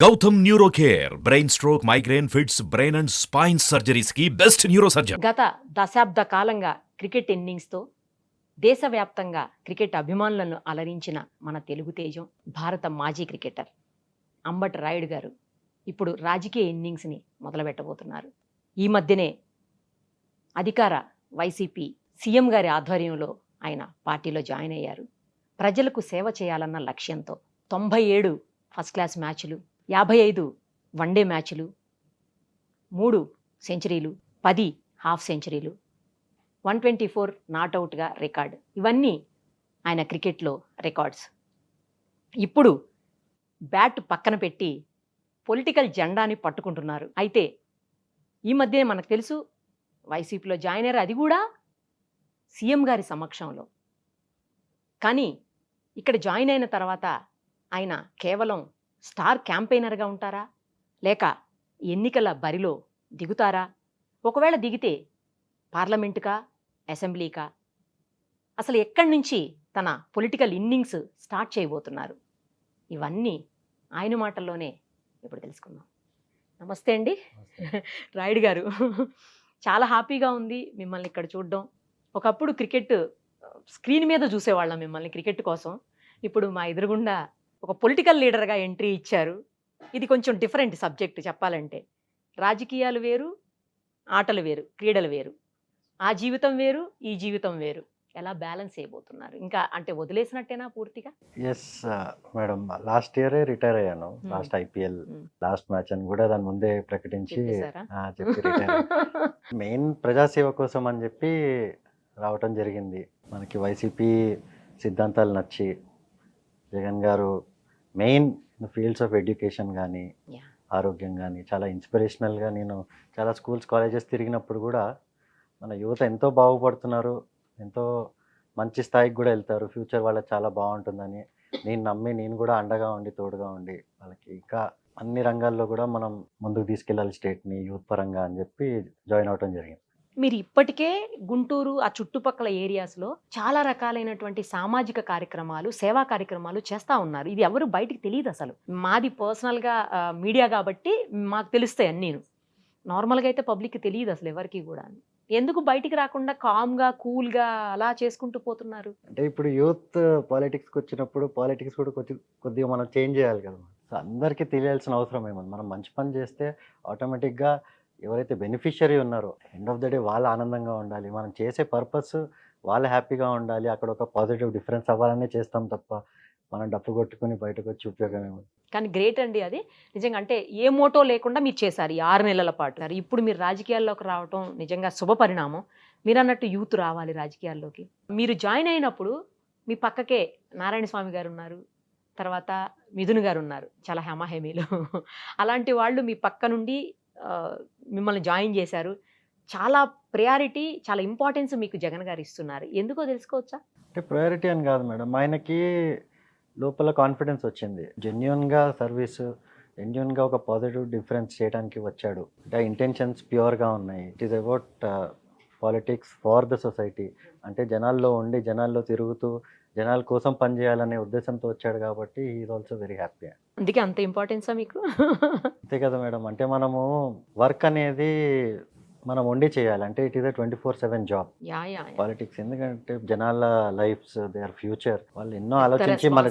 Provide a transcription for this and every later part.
Gautam neuro care brain stroke migraine fits brain and spine surgeries కి best neuro surgeon. గత దశాబ్ద కాలంగా cricket ఇన్నింగ్స్తో దేశవ్యాప్తంగా క్రికెట్ అభిమానులను అలరించిన మన తెలుగు తేజం భారత మాజీ క్రికెటర్ అంబటి రాయుడు గారు ఇప్పుడు రాజకీయ ఇన్నింగ్స్ని మొదలుపెట్టబోతున్నారు. ఈ మధ్యనే అధికార వైసీపీ సీఎం గారి ఆధ్వర్యంలో ఆయన పార్టీలో జాయిన్ అయ్యారు. ప్రజలకు సేవ చేయాలన్న లక్ష్యంతో 97 ఫస్ట్ క్లాస్ మ్యాచ్లు, 55 వన్డే మ్యాచ్లు, 3 సెంచరీలు, 10 హాఫ్ సెంచరీలు, 124 నాట్అవుట్గా రికార్డ్. ఇవన్నీ ఆయన క్రికెట్లో రికార్డ్స్. ఇప్పుడు బ్యాట్ పక్కన పెట్టి పొలిటికల్ జెండాని పట్టుకుంటున్నారు. అయితే ఈ మధ్య మనకు తెలుసు వైసీపీలో జాయిన్ అయ్యారు, అది కూడా సీఎం గారి సమక్షంలో. కానీ ఇక్కడ జాయిన్ అయిన తర్వాత ఆయన కేవలం స్టార్ క్యాంపెయినర్గా ఉంటారా, లేక ఎన్నికల బరిలో దిగుతారా? ఒకవేళ దిగితే పార్లమెంటుకా, అసెంబ్లీకా, అసలు ఎక్కడి నుంచి తన పొలిటికల్ ఇన్నింగ్స్ స్టార్ట్ చేయబోతున్నారు? ఇవన్నీ ఆయన మాటల్లోనే ఇప్పుడు తెలుసుకుందాం. నమస్తే అండి రాయుడు గారు. చాలా హ్యాపీగా ఉంది మిమ్మల్ని ఇక్కడ చూడడం. ఒకప్పుడు క్రికెట్ స్క్రీన్ మీద చూసేవాళ్ళం మిమ్మల్ని క్రికెట్ కోసం. ఇప్పుడు మా ఎదురుగుండా ఒక పొలిటికల్ లీడర్గా ఎంట్రీ ఇచ్చారు. ఇది కొంచెం డిఫరెంట్ సబ్జెక్ట్ చెప్పాలంటే. రాజకీయాలు వేరు, ఆటలు వేరు, క్రీడలు వేరు. ఆ జీవితం వేరు, ఈ జీవితం వేరు. ఎలా బ్యాలెన్స్ చేయబోతున్నారు? ఇంకా అంటే వదిలేసినట్టేనా పూర్తిగా? ఎస్ మేడం, లాస్ట్ ఇయరే రిటైర్ అయ్యాను. లాస్ట్ ఐపీఎల్ లాస్ట్ మ్యాచ్ అని కూడా దాని ముందే ప్రకటించి చెప్పేశారా? చెప్పి రిటైర్ మెయిన్ ప్రజాసేవ కోసం అని చెప్పి రావటం జరిగింది. మనకి వైసీపీ సిద్ధాంతాలు నచ్చి జగన్ గారు మెయిన్ ఫీల్డ్స్ ఆఫ్ ఎడ్యుకేషన్ కానీ ఆరోగ్యం కానీ చాలా ఇన్స్పిరేషనల్గా, నేను చాలా స్కూల్స్ కాలేజెస్ తిరిగినప్పుడు కూడా మన యువత ఎంతో బాగుపడుతున్నారు, ఎంతో మంచి స్థాయికి కూడా వెళ్తారు, ఫ్యూచర్ వాళ్ళకి చాలా బాగుంటుందని నేను నమ్మి నేను కూడా అండగా ఉండి తోడుగా ఉండి వాళ్ళకి ఇంకా అన్ని రంగాల్లో కూడా మనం ముందుకు తీసుకెళ్ళాలి స్టేట్ని యూత్ పరంగా అని చెప్పి జాయిన్ అవటం జరిగింది. మీరు ఇప్పటికే గుంటూరు ఆ చుట్టుపక్కల ఏరియాస్లో చాలా రకాలైనటువంటి సామాజిక కార్యక్రమాలు, సేవా కార్యక్రమాలు చేస్తూ ఉన్నారు. ఇది ఎవరు బయటికి తెలియదు అసలు. మాది పర్సనల్గా మీడియా కాబట్టి మాకు తెలుస్తాయి అన్నీ. నార్మల్గా అయితే పబ్లిక్కి తెలియదు అసలు ఎవరికి కూడా. ఎందుకు బయటికి రాకుండా కామ్గా కూల్గా అలా చేసుకుంటూ పోతున్నారు? అంటే ఇప్పుడు యూత్ పాలిటిక్స్కి వచ్చినప్పుడు పాలిటిక్స్ కూడా కొద్దిగా మనం చేంజ్ చేయాలి కదా. సో అందరికీ తెలియాల్సిన అవసరం ఏముంది? మనం మంచి పని చేస్తే ఆటోమేటిక్గా ఎవరైతే బెనిఫిషియరీ ఉన్నారో ఎండ్ ఆఫ్ ద డే వాళ్ళు ఆనందంగా ఉండాలి, మనం చేసే పర్పస్ వాళ్ళు హ్యాపీగా ఉండాలి, అక్కడ ఒక పాజిటివ్ డిఫరెన్స్ అవ్వాలనే చేస్తాం తప్ప మనం డప్పు కొట్టుకుని బయటకు వచ్చి ఉపయోగం ఏముంది? కానీ గ్రేట్ అండి అది నిజంగా. అంటే ఏ మోటో లేకుండా మీరు చేశారు ఈ 6 నెలల పాటు. ఇప్పుడు మీరు రాజకీయాల్లోకి రావటం నిజంగా శుభ పరిణామం. మీరు అన్నట్టు యూత్ రావాలి రాజకీయాల్లోకి. మీరు జాయిన్ అయినప్పుడు మీ పక్కకే నారాయణ స్వామి గారు ఉన్నారు, తర్వాత మిథున్ గారు ఉన్నారు, చాలా హేమాహేమీలు. అలాంటి వాళ్ళు మీ పక్క నుండి మిమ్మల్ని జాయిన్ చేశారు. చాలా ప్రయారిటీ, చాలా ఇంపార్టెన్స్ మీకు జగన్ గారు ఇస్తున్నారు. ఎందుకో తెలుసుకోవచ్చా? అంటే ప్రయారిటీ అని కాదు మేడం, ఆయనకి లోపల కాన్ఫిడెన్స్ వచ్చింది. జెన్యున్గా సర్వీసు, జెన్యున్గా ఒక పాజిటివ్ డిఫరెన్స్ చేయడానికి వచ్చాడు. అంటే ఇంటెన్షన్స్ ప్యూర్గా ఉన్నాయి. It is about politics for the society. అంటే జనాల్లో ఉండి జనాల్లో తిరుగుతూ జనాల కోసం పనిచేయాలనే ఉద్దేశంతో వచ్చాడు కాబట్టి ఈజ్ ఆల్సో వెరీ హ్యాపీ. అందుకే అంత ఇంపార్టెన్సా మీకు? అంతే కదా మేడం. అంటే మనము వర్క్ అనేది మనం వండి చేయాలి. అంటే it is a 24/7 job politics. ఎందుకంటే జనాల లైఫ్స్, దేర్ ఫ్యూచర్, వాళ్ళు ఎన్నో ఆలోచించి మన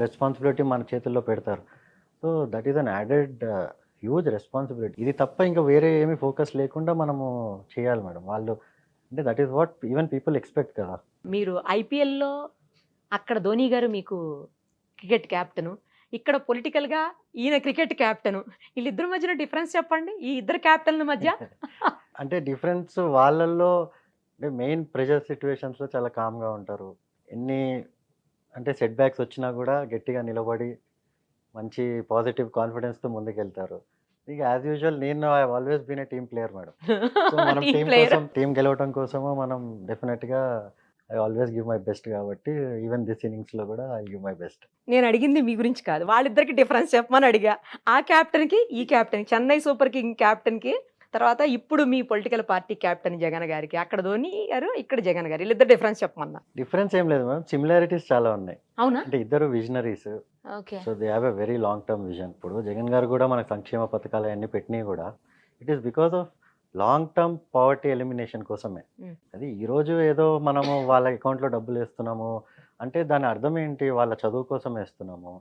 రెస్పాన్సిబిలిటీ మన చేతుల్లో పెడతారు. So that is an added huge responsibility. ఇది తప్ప ఇంకా వేరే ఏమీ ఫోకస్ లేకుండా మనము చేయాలి మేడం. వాళ్ళు అంటే that is what even people expect కదా. మీరు ఐపీఎల్లో అక్కడ ధోని గారు మీకు క్రికెట్ క్యాప్టెను, ఇక్కడ పొలిటికల్గా ఈయన క్రికెట్ క్యాప్టెను. వీళ్ళిద్దరి మధ్యన డిఫరెన్స్ చెప్పండి, ఈ ఇద్దరు క్యాప్టెన్ల మధ్య. అంటే డిఫరెన్స్ వాళ్ళల్లో అంటే మెయిన్ ప్రెషర్ సిచ్యువేషన్స్లో చాలా కామ్గా ఉంటారు. ఎన్ని అంటే సెట్ బ్యాక్స్ వచ్చినా కూడా గట్టిగా నిలబడి మంచి పాజిటివ్ కాన్ఫిడెన్స్తో ముందుకెళ్తారు. ఇక యాజ్ యూజువల్ నేను I always been a team player madam. So మనం టీం గెలవడం కోసము మనం డెఫినెట్గా I always give my best కాబట్టి ఈవెన్ దిస్ ఇన్నింగ్స్లో కూడా ఐ గివ్ మై బెస్ట్. నేను అడిగింది మీ గురించి కాదు, వాళ్ళిద్దరికి డిఫరెన్స్ చెప్పమని అడిగా. ఆ క్యాప్టెన్కి ఈ క్యాప్టెన్, చెన్నై సూపర్ కింగ్ క్యాప్టెన్కి తర్వాత ఇప్పుడు మీ పొలిటికల్ పార్టీ క్యాప్టెన్ జగన్ గారికి, అక్కడ ధోని గారు, ఇక్కడ జగన్ గారు, వీళ్ళిద్దరు డిఫరెన్స్ చెప్పమన్నా. డిఫరెన్స్ ఏం లేదు మేడం, సిమిలారిటీస్ చాలా ఉన్నాయి. అవునా? అంటే ఇద్దరు visionaries, okay. So they have a very long term vision. ఇప్పుడు జగన్ గారు కూడా మనకు సంక్షేమ పథకాలు అన్నీ పెట్టినవి కూడా it is because of long term poverty elimination కోసమే. Mm. అది ఈరోజు ఏదో మనము వాళ్ళ అకౌంట్లో డబ్బులు వేస్తున్నాము అంటే దాని అర్థం ఏంటి, వాళ్ళ చదువు కోసం వేస్తున్నాము,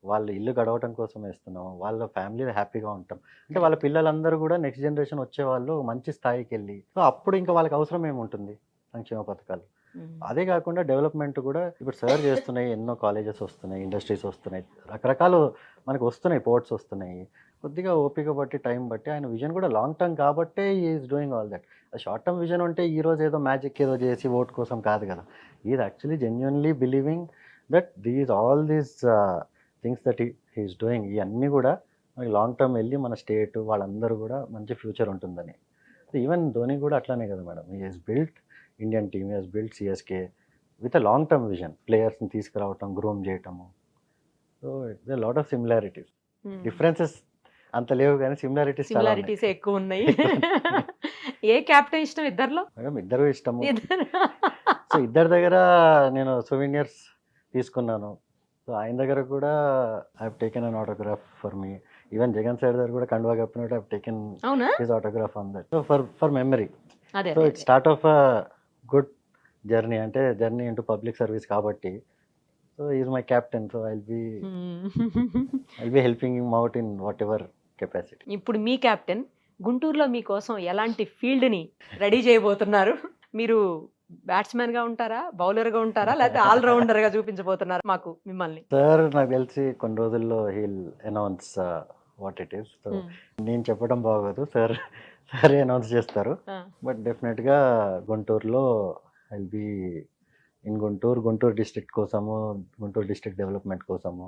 వాళ్ళ ఇల్లు గడవటం కోసం వేస్తున్నాము, వాళ్ళ ఫ్యామిలీ హ్యాపీగా ఉంటాం అంటే వాళ్ళ పిల్లలందరూ కూడా నెక్స్ట్ జనరేషన్ వచ్చే వాళ్ళు మంచి స్థాయికి వెళ్ళి, సో అప్పుడు ఇంకా వాళ్ళకి అవసరం ఏముంటుంది సంక్షేమ పథకాలు. అదే కాకుండా డెవలప్మెంట్ కూడా ఇప్పుడు సర్ చేస్తున్నాయి, ఎన్నో కాలేజెస్ వస్తున్నాయి, ఇండస్ట్రీస్ వస్తున్నాయి, రకరకాలు మనకు వస్తున్నాయి, పోర్ట్స్ వస్తున్నాయి. కొద్దిగా ఓపిక బట్టి టైం బట్టి ఆయన విజన్ కూడా లాంగ్ టర్మ్ కాబట్టే is doing all that. Short term vision ఉంటే ఈ రోజు ఏదో మ్యాజిక్ ఏదో చేసి ఓట్ కోసం కాదు కదా. Is actually genuinely believing that all these things that he's doing, ఇవన్నీ కూడా మనకి లాంగ్ టర్మ్ వెళ్ళి మన స్టేట్ వాళ్ళందరూ కూడా మంచి ఫ్యూచర్ ఉంటుందని. ఈవెన్ ధోని కూడా అట్లానే కదా madam, he has built Indian team, he has built CSK with a long term vision, ప్లేయర్స్ని తీసుకురావటం, గ్రూమ్ చేయటము. So it's lot of similarities. Differences అంత లేవు కానీ సిమిలారిటీస్ చాలా ఉన్నాయి. సిమిలారిటీస్ ఎక్కువ ఉన్నాయి. ఏ క్యాప్టెన్ ఇష్టం ఇద్దర్లో? మేడం ఇద్దరు ఇష్టము. ఇద్దరు. సో ఇద్దరి దగ్గర నేను సోవెనియర్స్ తీసుకున్నాను. సో ఆయన దగ్గర కూడా I have taken an autograph for me. Even Jagan sir దగ్గర కూడా కండువా కప్పినట్టు ఐ హావ్ టేకెన్ అవునా? His autograph on that. So for memory. అదే so it start of a good journey, అంటే జర్నీ ఇంటూ పబ్లిక్ సర్వీస్ కాబట్టి. So is my captain, so I'll be helping him out in whatever capacity. ఇప్పుడు మీ captain గుంటూరులో మీకోసం ఎలాంటి ఫీల్డ్ని ready చేయబోతున్నారు? మీరు బ్యాట్స్మెన్ గా ఉంటారా, బౌలర్ గా ఉంటారా, లేకపోతే ఆల్రౌండర్ గా చూపించబోతున్నారు మాకు మిమ్మల్ని? సార్ నాకు తెలిసి కొన్ని రోజుల్లో he'll announce what it is. So నేను చెప్పడం బాగోదు, సార్ సరే అనౌన్స్ చేస్తారు. బట్ డెఫినెట్గా గుంటూరులో I'll be in Guntur district కోసము, గుంటూరు డిస్ట్రిక్ట్ డెవలప్మెంట్ కోసము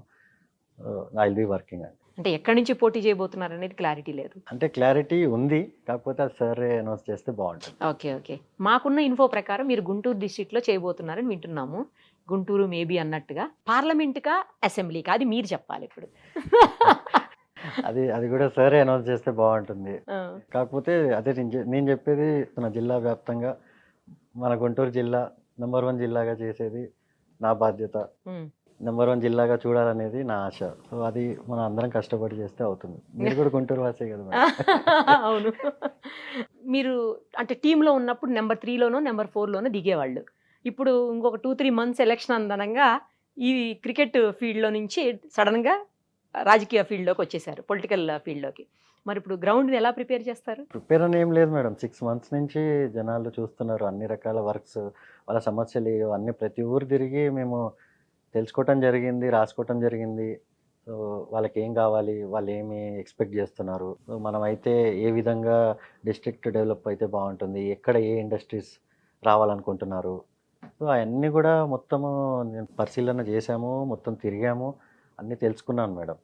ఐల్ బి వర్కింగ్ అండి. అంటే ఎక్కడి నుంచి పోటీ చేయబోతున్నారు అనేది క్లారిటీ లేదు. అంటే క్లారిటీ ఉంది, కాకపోతే అది సరే అనౌన్స్ చేస్తే బాగుంటుంది. Okay okay. మాకున్న ఇన్ఫో ప్రకారం మీరు గుంటూరు డిస్ట్రిక్ట్లో చేయబోతున్నారని వింటున్నాము. గుంటూరు మేబీ అన్నట్టుగా పార్లమెంట్గా, అసెంబ్లీకా, అది మీరు చెప్పాలి ఇప్పుడు. అది కూడా సరే అనౌన్స్ చేస్తే బాగుంటుంది. కాకపోతే అదే నేను చెప్పేది, మన జిల్లా వ్యాప్తంగా మన గుంటూరు జిల్లా నెంబర్ 1 జిల్లాగా చేసేది నా బాధ్యత, నెంబర్ 1 జిల్లాగా చూడాలనేది నా ఆశ. సో అది మనం అందరం కష్టపడి చేస్తే అవుతుంది. మీరు కూడా గుంటూరు వాసే కదా మేడం. అవును. మీరు అంటే టీంలో ఉన్నప్పుడు నెంబర్ 3లోనో నెంబర్ 4లోనో దిగేవాళ్ళు. ఇప్పుడు ఇంకొక 2-3 మంత్స్ ఎలక్షన్ అందనంగా ఈ క్రికెట్ ఫీల్డ్లో నుంచి సడన్గా రాజకీయ ఫీల్డ్లోకి వచ్చేసారు, పొలిటికల్ ఫీల్డ్లోకి. మరి ఇప్పుడు గ్రౌండ్ని ఎలా ప్రిపేర్ చేస్తారు? ప్రిపేర్ అని ఏం లేదు మేడం, 6 మంత్స్ నుంచి జనాలు చూస్తున్నారు, అన్ని రకాల వర్క్స్, వాళ్ళ సమస్యలు అన్నీ ప్రతి ఊరు తిరిగి మేము తెలుసుకోవటం జరిగింది, రాసుకోవటం జరిగింది. సో వాళ్ళకి ఏం కావాలి, వాళ్ళు ఏమి ఎక్స్పెక్ట్ చేస్తున్నారు, సో మనమైతే ఏ విధంగా డిస్ట్రిక్ట్ డెవలప్ అయితే బాగుంటుంది, ఎక్కడ ఏ ఇండస్ట్రీస్ రావాలనుకుంటున్నారు, సో అవన్నీ కూడా మొత్తము నేను పరిశీలన చేశాము, మొత్తం తిరిగాము, అన్నీ తెలుసుకున్నాను మేడం.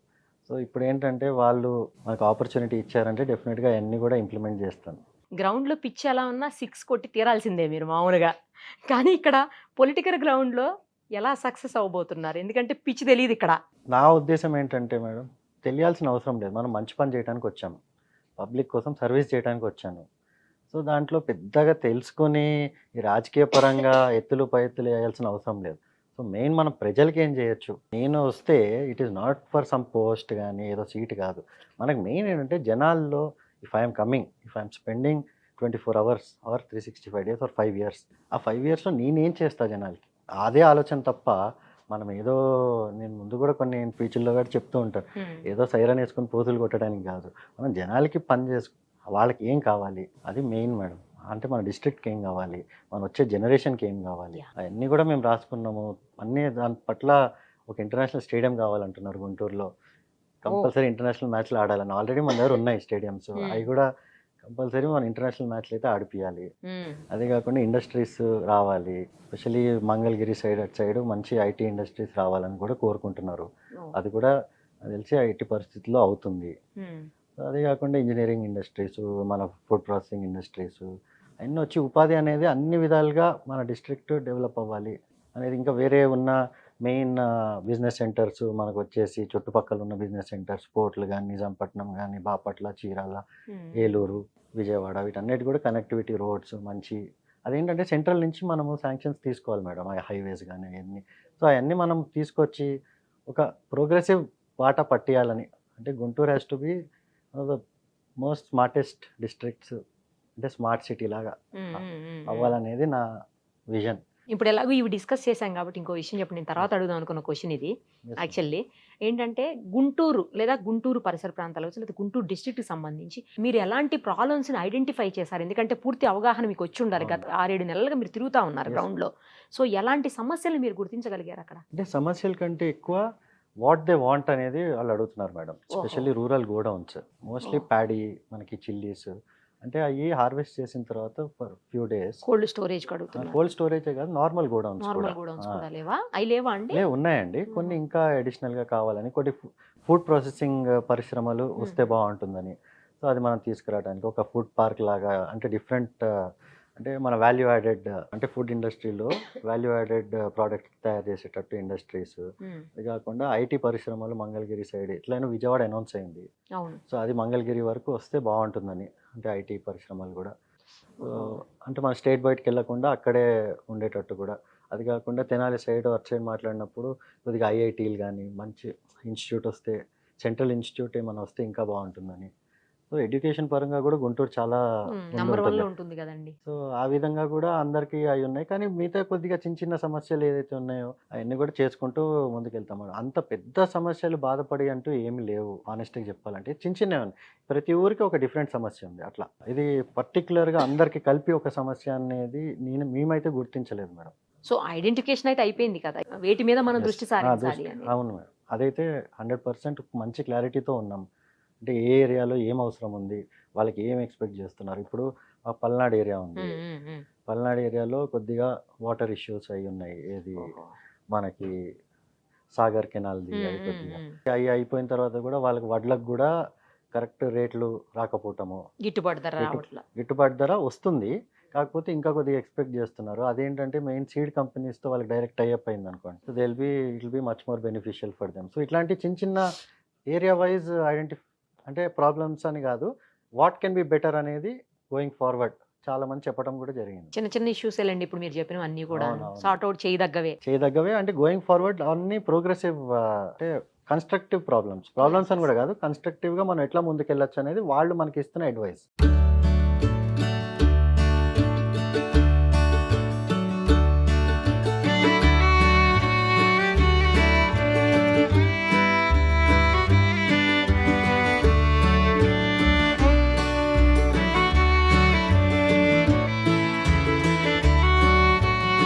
సో ఇప్పుడు ఏంటంటే వాళ్ళు మనకు ఆపర్చునిటీ ఇచ్చారంటే డెఫినెట్గా అవన్నీ కూడా ఇంప్లిమెంట్ చేస్తాను. గ్రౌండ్లో పిచ్ ఎలా ఉన్నా 6 కొట్టి తీరాల్సిందే మీరు మామూలుగా. కానీ ఇక్కడ పొలిటికల్ గ్రౌండ్లో ఎలా సక్సెస్ అవ్వబోతున్నారు? ఎందుకంటే పిచ్ తెలియదు ఇక్కడ. నా ఉద్దేశం ఏంటంటే మేడం, తెలియాల్సిన అవసరం లేదు, మనం మంచి పని చేయడానికి వచ్చాము, పబ్లిక్ కోసం సర్వీస్ చేయడానికి వచ్చాను. సో దాంట్లో పెద్దగా తెలుసుకొని ఈ రాజకీయ పరంగా ఎత్తులు పై ఎత్తులు వేయాల్సిన అవసరం లేదు. సో మెయిన్ మనం ప్రజలకి ఏం చేయొచ్చు, నేను వస్తే it is not for some post కానీ ఏదో సీట్ కాదు, మనకు మెయిన్ ఏంటంటే జనాల్లో if I'm coming, if I'm spending 24 hours or 365 days or 5 years, ఆ 5 yearsలో నేనేం చేస్తా జనాలకి, అదే ఆలోచన తప్ప మనం ఏదో, నేను ముందు కూడా కొన్ని స్పీచ్ల్లో కూడా చెప్తూ ఉంటాను, ఏదో సైరన్ వేసుకొని పోతులు కొట్టడానికి కాదు, మనం జనాలకి పని చేసుకు, వాళ్ళకి ఏం కావాలి అది మెయిన్ మేడం. అంటే మన డిస్ట్రిక్ట్కి ఏం కావాలి, మన వచ్చే జనరేషన్కి ఏం కావాలి, అవన్నీ కూడా మేము రాసుకున్నాము. అన్నీ దాని పట్ల ఒక ఇంటర్నేషనల్ స్టేడియం కావాలంటున్నారు గుంటూరులో, కంపల్సరీ ఇంటర్నేషనల్ మ్యాచ్లు ఆడాలని. ఆల్రెడీ మన దగ్గర ఉన్నాయి స్టేడియంస్, అవి కూడా కంపల్సరీ మన ఇంటర్నేషనల్ మ్యాచ్లు అయితే ఆడిపియాలి. అదే కాకుండా ఇండస్ట్రీస్ రావాలి, ఎస్పెషలీ మంగళగిరి సైడ్ అటు సైడ్ మంచి ఐటీ ఇండస్ట్రీస్ రావాలని కూడా కోరుకుంటున్నారు. అది కూడా నాకు తెలిసి ఐటీ పరిస్థితుల్లో అవుతుంది. అదే కాకుండా ఇంజనీరింగ్ ఇండస్ట్రీస్, మన ఫుడ్ ప్రాసెసింగ్ ఇండస్ట్రీస్ అన్నీ వచ్చి ఉపాధి అనేది అన్ని విధాలుగా మన డిస్ట్రిక్ట్ డెవలప్ అవ్వాలి అనేది. ఇంకా వేరే ఉన్న మెయిన్ బిజినెస్ సెంటర్స్ మనకు వచ్చేసి చుట్టుపక్కల ఉన్న బిజినెస్ సెంటర్స్ పోర్ట్లు కానీ నిజాంపట్నం కానీ బాపట్ల చీరాల ఏలూరు విజయవాడ వీటన్నిటి కూడా కనెక్టివిటీ రోడ్స్ మంచి అదేంటంటే సెంట్రల్ నుంచి మనము శాంక్షన్స్ తీసుకోవాలి మేడం ఆ హైవేస్ కానీ అవన్నీ సో అవన్నీ మనం తీసుకొచ్చి ఒక ప్రోగ్రెసివ్ బాట పట్టియాలని అంటే Guntur has to be the most smartest districts అంటే స్మార్ట్ సిటీ లాగా అవ్వాలనేది నా విజన్. ఇప్పుడు ఎలాగో ఇవి డిస్కస్ చేశాం కాబట్టి ఇంకో విషయం చెప్పండి. నేను తర్వాత అడుగుదాం అనుకున్న క్వశ్చన్ ఇది. యాక్చువల్లీ ఏంటంటే గుంటూరు లేదా గుంటూరు పరిసర ప్రాంతాలకు లేదా గుంటూరు డిస్ట్రిక్ట్కి సంబంధించి మీరు ఎలాంటి ప్రాబ్లమ్స్ని ఐడెంటిఫై చేశారు? ఎందుకంటే పూర్తి అవగాహన మీకు వచ్చి ఉండాలి. గత 6-7 నెలలుగా మీరు తిరుగుతూ ఉన్నారు గ్రౌండ్లో. సో ఎలాంటి సమస్యలు మీరు గుర్తించగలిగారు అక్కడ? అంటే సమస్యల కంటే ఎక్కువ వాట్ దే వాంట్ అనేది వాళ్ళు అడుగుతున్నారు madam. Especially rural godowns mostly paddy మనకి చిల్లీస్ అంటే అవి హార్వెస్ట్ చేసిన తర్వాత for few days cold storage కడుగుతున్నారు. కోల్డ్ స్టోరేజ్ కాదు నార్మల్ గోడౌన్స్ కూడా లేవా? అవి లేవా అండి? ఉన్నాయండి. కొన్ని ఇంకా అడిషనల్ గా కావాలని కొన్ని ఫుడ్ ప్రాసెసింగ్ పరిశ్రమలు వస్తే బాగుంటుందని సో అది మనం తీసుకురావడానికి ఒక ఫుడ్ పార్క్ లాగా అంటే డిఫరెంట్ అంటే మన వాల్యూ యాడెడ్ అంటే ఫుడ్ ఇండస్ట్రీలో వాల్యూ యాడెడ్ ప్రోడక్ట్ తయారు చేసేటట్టు ఇండస్ట్రీస్ అది కాకుండా ఐటీ పరిశ్రమలు మంగళగిరి సైడ్ ఇట్లైనా విజయవాడ అనౌన్స్ అయింది. సో అది మంగళగిరి వరకు వస్తే బాగుంటుందని అంటే ఐటీ పరిశ్రమలు కూడా అంటే మన స్టేట్ బయటకు వెళ్ళకుండా అక్కడే ఉండేటట్టు కూడా అది కాకుండా తెనాలి సైడ్ అటు సైడ్ మాట్లాడినప్పుడు కొద్దిగా ఐఐటీలు కానీ మంచి ఇన్స్టిట్యూట్ వస్తే సెంట్రల్ ఇన్స్టిట్యూట్ ఏమైనా వస్తే ఇంకా బాగుంటుందని సో ఎడ్యుకేషన్ పరంగా కూడా గుంటూరు చాలా ఉంటుంది కదండి. సో ఆ విధంగా కూడా అందరికీ అవి ఉన్నాయి. కానీ మిగతా కొద్దిగా చిన్న చిన్న సమస్యలు ఏదైతే ఉన్నాయో అవన్నీ కూడా చేసుకుంటూ ముందుకెళ్తాం. అంత పెద్ద సమస్యలు బాధపడి అంటూ ఏమి లేవు ఆనెస్ట్గా చెప్పాలంటే. చిన్న చిన్నవి ఉన్నాయి. ప్రతి ఊరికి ఒక డిఫరెంట్ సమస్య ఉంది. అట్లా ఇది పర్టికులర్గా అందరికీ కలిపి ఒక సమస్య అనేది మేమైతే గుర్తించలేదు మేడం. సో ఐడెంటిఫికేషన్ అయితే అయిపోయింది కదా, వేటి మీద మనం దృష్టి సారించాలి. అవును మేడం, అదైతే 100% మంచి క్లారిటీతో ఉన్నాం. అంటే ఏ ఏరియాలో ఏం అవసరం ఉంది, వాళ్ళకి ఏం ఎక్స్పెక్ట్ చేస్తున్నారు. ఇప్పుడు ఆ పల్నాడు ఏరియా ఉంది. పల్నాడు ఏరియాలో కొద్దిగా వాటర్ ఇష్యూస్ అయి ఉన్నాయి. ఏది మనకి సాగర్ కెనాల్ది అది కొద్దిగా అవి అయిపోయిన తర్వాత కూడా వాళ్ళకి వడ్లకు కూడా కరెక్ట్ రేట్లు రాకపోవటము, గిట్టుబాటు ధర వస్తుంది కాకపోతే ఇంకా కొద్దిగా ఎక్స్పెక్ట్ చేస్తున్నారు. అదేంటంటే మెయిన్ సీడ్ కంపెనీస్తో వాళ్ళకి డైరెక్ట్ టైఅప్ అయింది అనుకోండి. So it will be much more beneficial for them. So ఇట్లాంటి చిన్న చిన్న ఏరియా వైజ్ అంటే ప్రాబ్లమ్స్ అని కాదు, వాట్ కెన్ బి బెటర్ అనేది గోయింగ్ ఫార్వర్డ్ చాలా మంది చెప్పడం కూడా జరిగింది. చిన్న చిన్న ఇష్యూస్ అండి ఇప్పుడు మీరు చెప్పిన అన్ని కూడా సార్ట్ అవుట్ చేయదగ్గవే అంటే గోయింగ్ ఫార్వర్డ్ అన్ని ప్రోగ్రెసివ్ అంటే కన్స్ట్రక్టివ్ ప్రాబ్లమ్స్ అని కూడా కాదు, కన్స్ట్రక్టివ్గా మనం ఎట్లా ముందుకెళ్ళొచ్చు అనేది వాళ్ళు మనకి ఇస్తున్న అడ్వైస్.